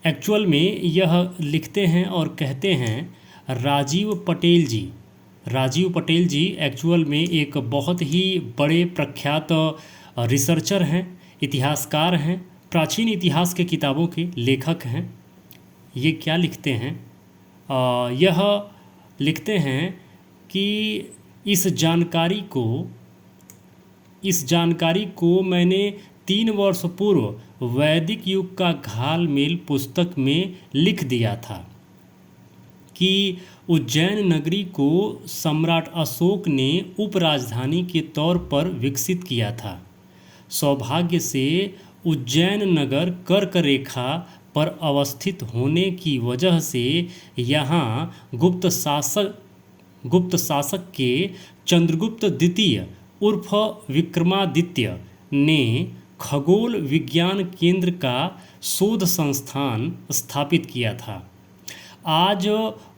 Actual में यह लिखते हैं और कहते हैं राजीव पटेल जी। राजीव पटेल जी एक्चुअल में एक बहुत ही बड़े प्रख्यात रिसर्चर हैं, इतिहासकार हैं, प्राचीन इतिहास के किताबों के लेखक हैं। ये क्या लिखते हैं? यह लिखते हैं कि इस जानकारी को मैंने 3 वर्ष पूर्व वैदिक युग का घालमेल पुस्तक में लिख दिया था कि उज्जैन नगरी को सम्राट अशोक ने उपराजधानी के तौर पर विकसित किया था। सौभाग्य से उज्जैन नगर कर्क रेखा पर अवस्थित होने की वजह से यहाँ गुप्त शासक के चंद्रगुप्त द्वितीय उर्फ विक्रमादित्य ने खगोल विज्ञान केंद्र का शोध संस्थान स्थापित किया था। आज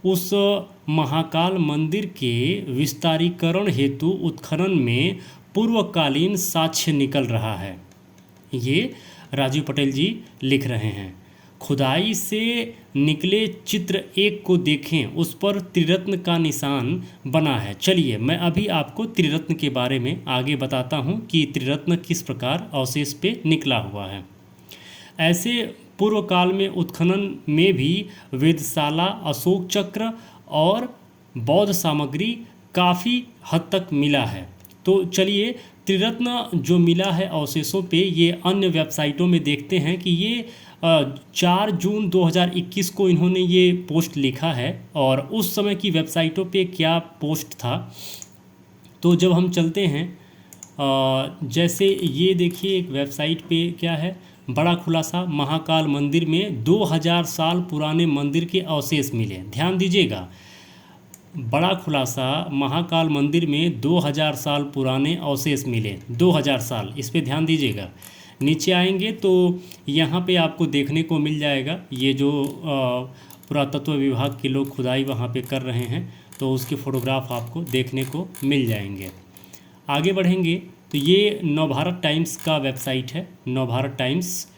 उस महाकाल मंदिर के विस्तारीकरण हेतु उत्खनन में पूर्वकालीन साक्ष्य निकल रहा है। ये राजीव पटेल जी लिख रहे हैं। खुदाई से निकले चित्र 1 को देखें, उस पर त्रिरत्न का निशान बना है। चलिए मैं अभी आपको त्रिरत्न के बारे में आगे बताता हूँ कि त्रिरत्न किस प्रकार अवशेष पे निकला हुआ है। ऐसे पूर्व काल में उत्खनन में भी वेधशाला, अशोक चक्र और बौद्ध सामग्री काफ़ी हद तक मिला है। तो चलिए त्रिरत्न जो मिला है अवशेषों पे, ये अन्य वेबसाइटों में देखते हैं कि ये 4 जून 2021 को इन्होंने ये पोस्ट लिखा है और उस समय की वेबसाइटों पे क्या पोस्ट था। तो जब हम चलते हैं, जैसे ये देखिए एक वेबसाइट पे क्या है, बड़ा खुलासा महाकाल मंदिर में 2000 साल पुराने मंदिर के अवशेष मिले। ध्यान दीजिएगा, बड़ा खुलासा महाकाल मंदिर में 2000 साल पुराने अवशेष मिले। 2000 साल, इस पे ध्यान दीजिएगा। नीचे आएंगे तो यहाँ पे आपको देखने को मिल जाएगा ये जो पुरातत्व विभाग के लोग खुदाई वहाँ पे कर रहे हैं, तो उसके फ़ोटोग्राफ आपको देखने को मिल जाएंगे। आगे बढ़ेंगे तो ये नवभारत टाइम्स का वेबसाइट है, नवभारत टाइम्स।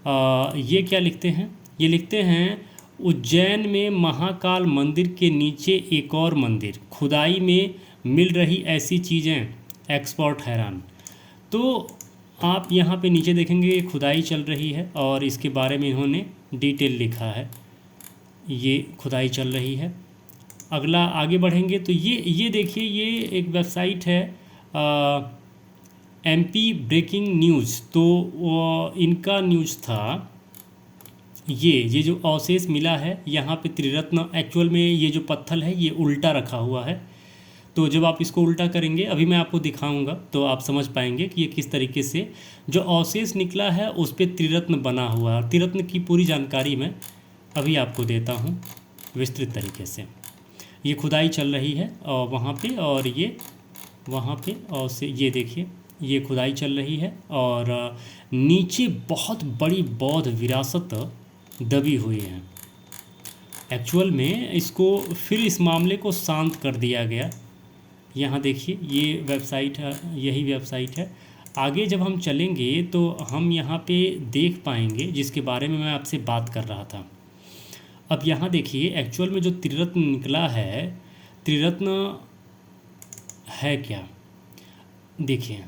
ये क्या लिखते हैं? ये लिखते हैं उज्जैन में महाकाल मंदिर के नीचे एक और मंदिर, खुदाई में मिल रही ऐसी चीज़ें, एक्सपर्ट हैरान। तो आप यहाँ पे नीचे देखेंगे खुदाई चल रही है और इसके बारे में इन्होंने डिटेल लिखा है। ये खुदाई चल रही है। अगला आगे बढ़ेंगे तो ये देखिए, ये एक वेबसाइट है MP ब्रेकिंग न्यूज़। तो इनका न्यूज़ था ये जो अवशेष मिला है यहाँ पे त्रिरत्न। एक्चुअल में ये जो पत्थर है ये उल्टा रखा हुआ है, तो जब आप इसको उल्टा करेंगे, अभी मैं आपको दिखाऊंगा तो आप समझ पाएंगे कि ये किस तरीके से जो अवशेष निकला है उस पर त्रिरत्न बना हुआ है। त्रिरत्न की पूरी जानकारी मैं अभी आपको देता हूँ विस्तृत तरीके से। ये खुदाई चल रही है और वहाँ पे, और ये वहाँ पे, और से ये देखिए ये खुदाई चल रही है और नीचे बहुत बड़ी बौद्ध विरासत दबी हुई है। एक्चुअल में इसको फिर इस मामले को शांत कर दिया गया। यहाँ देखिए ये वेबसाइट है, यही वेबसाइट है। आगे जब हम चलेंगे तो हम यहाँ पे देख पाएंगे जिसके बारे में मैं आपसे बात कर रहा था। अब यहाँ देखिए एक्चुअल में जो त्रिरत्न निकला है, त्रिरत्न है क्या? देखिए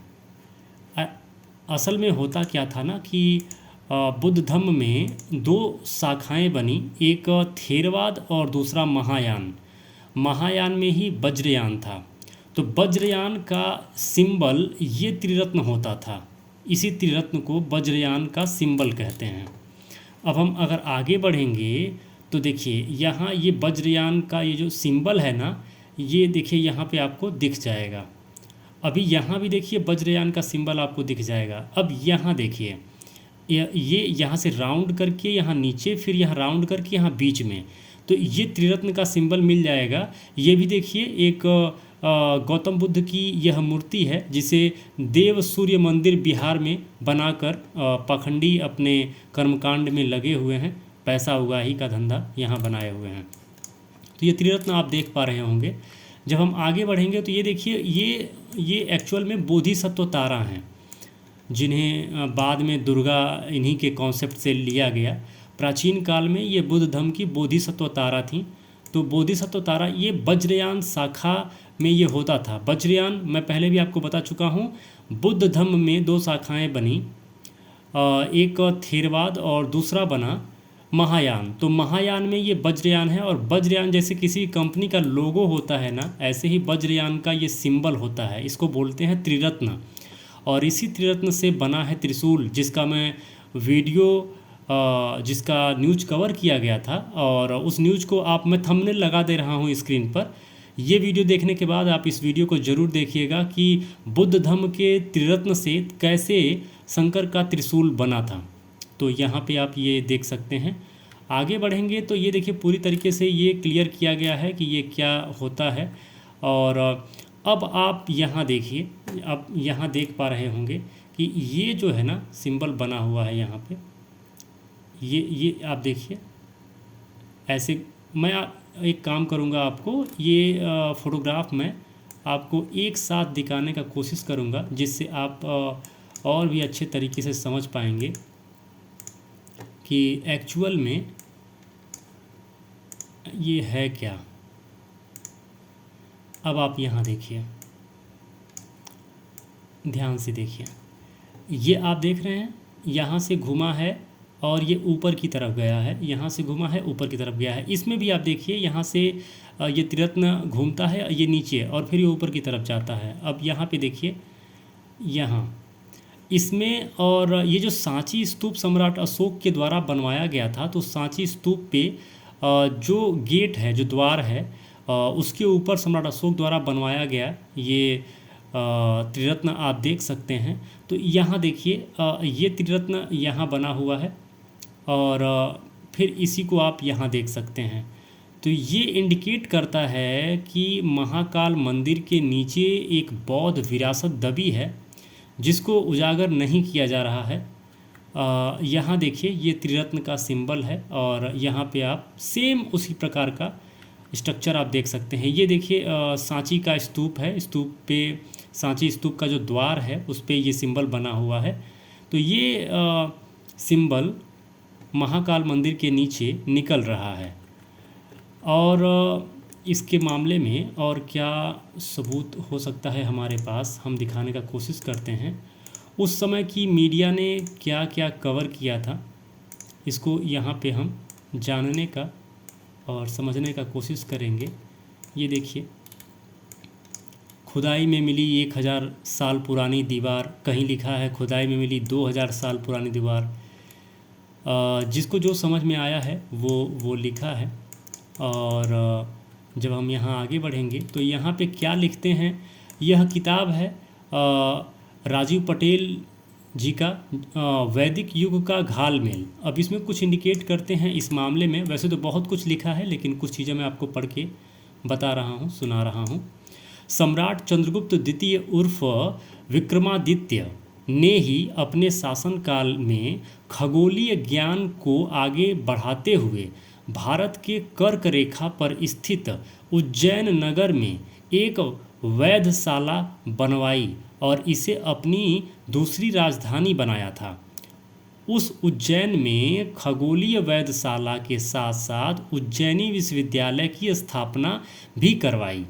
असल में होता क्या था ना कि बुद्ध धम्म में 2 शाखाएं बनी, एक थेरवाद और दूसरा महायान। महायान में ही वज्रयान था, तो वज्रयान का सिंबल ये त्रिरत्न होता था। इसी त्रिरत्न को वज्रयान का सिंबल कहते हैं। अब हम अगर आगे बढ़ेंगे तो देखिए यहाँ ये वज्रयान का ये जो सिंबल है ना, ये देखिए यहाँ पे आपको दिख जाएगा। अभी यहाँ भी देखिए वज्रयान का सिंबल आपको दिख जाएगा। अब यहाँ देखिए ये यहाँ से राउंड करके यहाँ नीचे, फिर यहाँ राउंड करके यहाँ बीच में, तो ये त्रिरत्न का सिंबल मिल जाएगा। ये भी देखिए एक गौतम बुद्ध की यह मूर्ति है जिसे देव सूर्य मंदिर बिहार में बनाकर पाखंडी अपने कर्मकांड में लगे हुए हैं, पैसा उगाही का धंधा यहाँ बनाए हुए हैं। तो ये त्रिरत्न आप देख पा रहे होंगे। जब हम आगे बढ़ेंगे तो ये देखिए ये एक्चुअल में बोधिसत्व तारा हैं, जिन्हें बाद में दुर्गा इन्हीं के कॉन्सेप्ट से लिया गया। प्राचीन काल में ये बुद्ध धर्म की बोधिसत्व तारा थी। तो बोधिसत्व तारा ये वज्रयान शाखा में ये होता था। वज्रयान मैं पहले भी आपको बता चुका हूँ। बुद्ध धर्म में दो शाखाएं बनी, एक थेरवाद और दूसरा बना महायान। तो महायान में ये वज्रयान है, और वज्रयान जैसे किसी कंपनी का लोगो होता है ना, ऐसे ही वज्रयान का ये सिंबल होता है। इसको बोलते हैं त्रिरत्न, और इसी त्रिरत्न से बना है त्रिशूल, जिसका मैं वीडियो जिसका न्यूज कवर किया गया था, और उस न्यूज को मैं थंबनेल लगा दे रहा हूँ स्क्रीन पर। ये वीडियो देखने के बाद आप इस वीडियो को ज़रूर देखिएगा कि बुद्ध धर्म के त्रिरत्न से कैसे शंकर का त्रिशूल बना था। तो यहाँ पे आप ये देख सकते हैं। आगे बढ़ेंगे तो ये देखिए पूरी तरीके से ये क्लियर किया गया है कि ये क्या होता है। और अब आप यहाँ देखिए, अब यहाँ देख पा रहे होंगे कि ये जो है ना सिंबल बना हुआ है यहाँ पे, ये आप देखिए ऐसे। मैं एक काम करूँगा, आपको ये फ़ोटोग्राफ में आपको एक साथ दिखाने का कोशिश करूँगा, जिससे आप और भी अच्छे तरीके से समझ पाएंगे कि एक्चुअल में ये है क्या। अब आप यहाँ देखिए, ध्यान से देखिए, ये आप देख रहे हैं यहाँ से घुमा है और ये ऊपर की तरफ गया है, यहाँ से घुमा है ऊपर की तरफ गया है। इसमें भी आप देखिए यहाँ से ये त्रिरत्न घूमता है, ये नीचे और फिर ये ऊपर की तरफ जाता है। अब यहाँ पे देखिए, यहाँ इसमें, और ये जो सांची स्तूप सम्राट अशोक के द्वारा बनवाया गया था, तो सांची स्तूप पे जो गेट है, जो द्वार है, उसके ऊपर सम्राट अशोक द्वारा बनवाया गया ये त्रिरत्न आप देख सकते हैं। तो यहाँ देखिए ये त्रिरत्न यहाँ बना हुआ है, और फिर इसी को आप यहाँ देख सकते हैं। तो ये इंडिकेट करता है कि महाकाल मंदिर के नीचे एक बौद्ध विरासत दबी है, जिसको उजागर नहीं किया जा रहा है। यहाँ देखिए ये त्रिरत्न का सिंबल है, और यहाँ पे आप सेम उसी प्रकार का स्ट्रक्चर आप देख सकते हैं। ये देखिए सांची का स्तूप है, स्तूप पे सांची स्तूप का जो द्वार है उस पे ये सिंबल बना हुआ है। तो ये सिंबल महाकाल मंदिर के नीचे निकल रहा है। और इसके मामले में और क्या सबूत हो सकता है हमारे पास, हम दिखाने का कोशिश करते हैं। उस समय की मीडिया ने क्या क्या कवर किया था, इसको यहाँ पे हम जानने का और समझने का कोशिश करेंगे। ये देखिए, खुदाई में मिली 1000 साल पुरानी दीवार, कहीं लिखा है खुदाई में मिली 2000 साल पुरानी दीवार। जिसको जो समझ में आया है वो लिखा है। और जब हम यहाँ आगे बढ़ेंगे तो यहाँ पे क्या लिखते हैं, यह किताब है राजीव पटेल जी का वैदिक युग का घालमेल। अब इसमें कुछ इंडिकेट करते हैं इस मामले में। वैसे तो बहुत कुछ लिखा है, लेकिन कुछ चीज़ें मैं आपको पढ़ के बता रहा हूँ, सुना रहा हूँ। सम्राट चंद्रगुप्त द्वितीय उर्फ विक्रमादित्य ने ही अपने शासनकाल में खगोलीय ज्ञान को आगे बढ़ाते हुए भारत के कर्क रेखा पर स्थित उज्जैन नगर में एक वैधशाला बनवाई और इसे अपनी दूसरी राजधानी बनाया था। उस उज्जैन में खगोलीय वैधशाला के साथ साथ उज्जैनी विश्वविद्यालय की स्थापना भी करवाई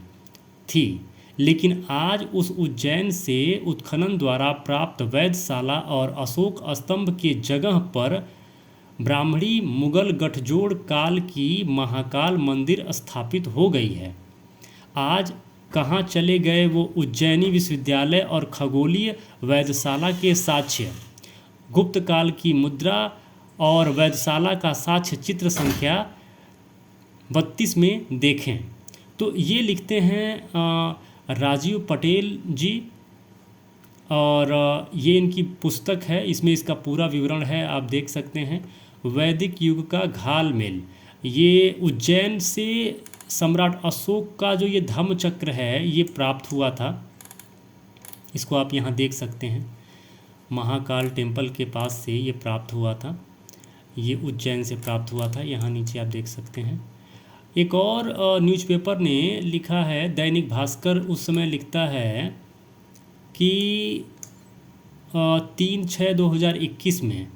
थी। लेकिन आज उस उज्जैन से उत्खनन द्वारा प्राप्त वैधशाला और अशोक स्तंभ के जगह पर ब्राह्मणी मुगल गठजोड़ काल की महाकाल मंदिर स्थापित हो गई है। आज कहाँ चले गए वो उज्जैनी विश्वविद्यालय और खगोलीय वैधशाला के साक्ष्य? गुप्त काल की मुद्रा और वैधशाला का साक्ष्य चित्र संख्या 32 में देखें। तो ये लिखते हैं राजीव पटेल जी, और ये इनकी पुस्तक है, इसमें इसका पूरा विवरण है, आप देख सकते हैं। वैदिक युग का घालमेल, ये उज्जैन से सम्राट अशोक का जो ये धम्म चक्र है ये प्राप्त हुआ था। इसको आप यहाँ देख सकते हैं, महाकाल टेम्पल के पास से ये प्राप्त हुआ था, ये उज्जैन से प्राप्त हुआ था। यहाँ नीचे आप देख सकते हैं। एक और न्यूज़पेपर ने लिखा है, दैनिक भास्कर उस समय लिखता है कि 3/6/2021 में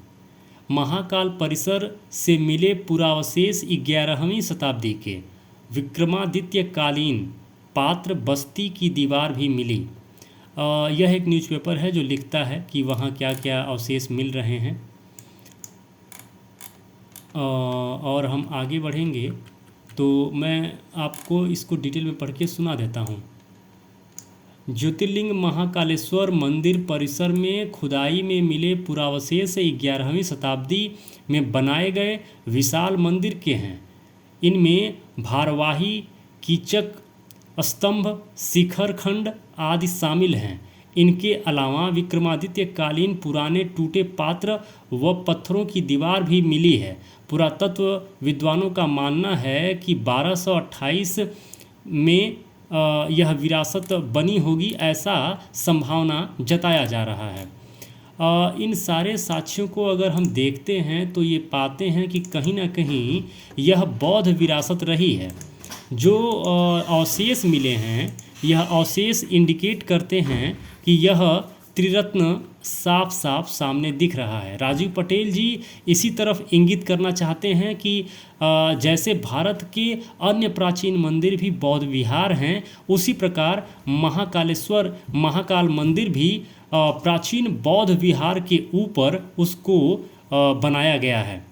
महाकाल परिसर से मिले पुरावशेष 11वीं शताब्दी के विक्रमादित्य कालीन पात्र बस्ती की दीवार भी मिली। यह एक न्यूज़पेपर है जो लिखता है कि वहाँ क्या क्या अवशेष मिल रहे हैं। और हम आगे बढ़ेंगे तो मैं आपको इसको डिटेल में पढ़ के सुना देता हूँ। ज्योतिर्लिंग महाकालेश्वर मंदिर परिसर में खुदाई में मिले पुरावशेष 11वीं शताब्दी में बनाए गए विशाल मंदिर के हैं। इनमें भारवाही, कीचक, स्तंभ, शिखर खंड आदि शामिल हैं। इनके अलावा विक्रमादित्य कालीन पुराने टूटे पात्र व पत्थरों की दीवार भी मिली है। पुरातत्व विद्वानों का मानना है कि 1228 में यह विरासत बनी होगी, ऐसा संभावना जताया जा रहा है। इन सारे साक्ष्यों को अगर हम देखते हैं तो ये पाते हैं कि कहीं ना कहीं यह बौद्ध विरासत रही है। जो अवशेष मिले हैं, यह अवशेष इंडिकेट करते हैं कि यह त्रिरत्न साफ साफ सामने दिख रहा है। राजीव पटेल जी इसी तरफ इंगित करना चाहते हैं कि जैसे भारत के अन्य प्राचीन मंदिर भी बौद्ध विहार हैं, उसी प्रकार महाकालेश्वर महाकाल मंदिर भी प्राचीन बौद्ध विहार के ऊपर उसको बनाया गया है।